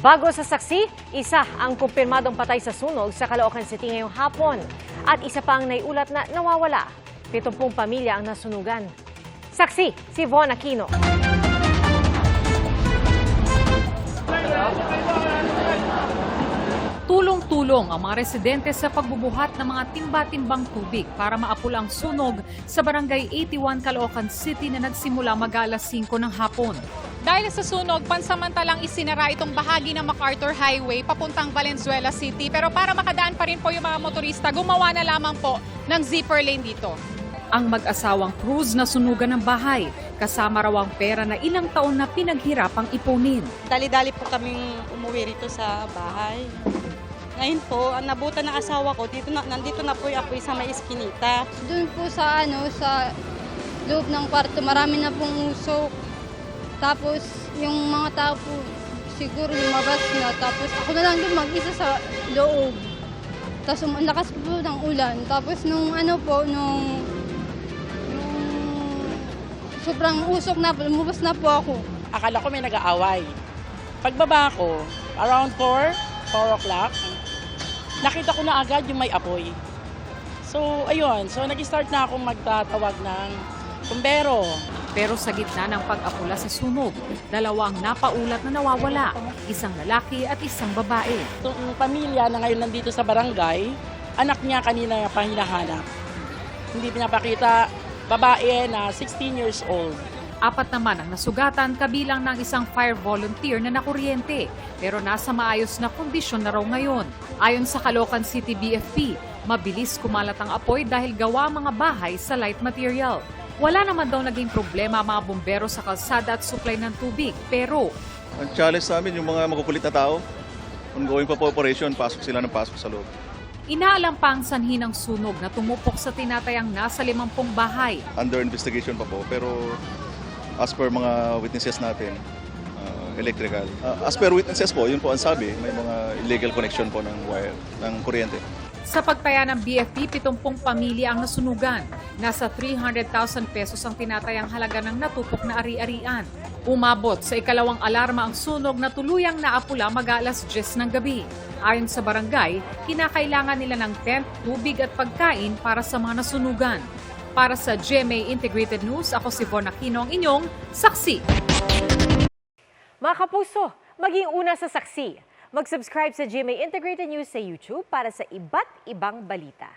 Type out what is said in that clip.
Bago sa saksi, isa ang kumpirmadong patay sa sunog sa Caloocan City ngayong hapon. At isa pa ang naiulat na nawawala. 70 pamilya ang nasunugan. Saksi, si Von Aquino. Tulong-tulong ang mga residente sa pagbubuhat ng mga timba-timbang tubig para maapul ang sunog sa Barangay 81 Caloocan City na nagsimula mag-alas 5 ng hapon. Dahil sa sunog, pansamantalang isinara itong bahagi ng MacArthur Highway papuntang Valenzuela City. Pero para makadaan pa rin po yung mga motorista, gumawa na lamang po ng zipper lane dito. Ang mag-asawang Cruz na sunugan ng bahay, kasama raw ang pera na ilang taon na pinaghirapang ipunin. Dali-dali po kaming umuwi rito sa bahay. Ngayon po, ang nabutan ng asawa ko, nandito na po yung apoy sa may iskinita. Doon po sa loob ng kwarto, marami na pong usok. Tapos yung mga tao po siguro lumabas na. Tapos ako na lang doon mag-isa sa loob. Tapos ang lakas po ng ulan. Tapos nung sobrang usok na, lumabas na po ako. Akala ko may nag-aaway. Pagbaba ko, around 4 o'clock, nakita ko na agad yung may apoy. So, ayun. So, nag-start na akong magtatawag ng kumbero. Pero sa gitna ng pag-apula sa sunog, dalawang napaulat na nawawala, isang lalaki at isang babae. Itong pamilya na ngayon nandito sa barangay, anak niya kanina pa hinahanap. Hindi pinapakita, babae na 16 years old. 4 naman ang nasugatan kabilang ng isang fire volunteer na nakuryente pero nasa maayos na kondisyon na raw ngayon. Ayon sa Caloocan City BFP, mabilis kumalat ang apoy dahil gawa mga bahay sa light material. Wala naman daw naging problema ang mga bumbero sa kalsada at supply ng tubig pero ang challenge sa amin yung mga makukulit na tao. Ongoing pa po operation, pasok sila ng pasok sa loob. inaalam pa ang sanhi ng sunog na tumupok sa tinatayang nasa 50 bahay. Under investigation pa po, pero as per mga witnesses natin, electrical. As per witnesses po, yun po ang sabi, may mga illegal connection po ng wire, ng kuryente. Sa pagtaya ng BFP, 70 pamilya ang nasunugan. Nasa 300,000 pesos ang tinatayang halaga ng natupok na ari-arian. Umabot sa ikalawang alarma ang sunog na tuluyang naapula mag-alas 10 ng gabi. Ayon sa barangay, kinakailangan nila ng tent, tubig at pagkain para sa mga nasunugan. Para sa GMA Integrated News, ako si Von Aquino, ang inyong saksi. Mga kapuso, maging una sa saksi. Mag-subscribe sa GMA Integrated News sa YouTube para sa iba't ibang balita.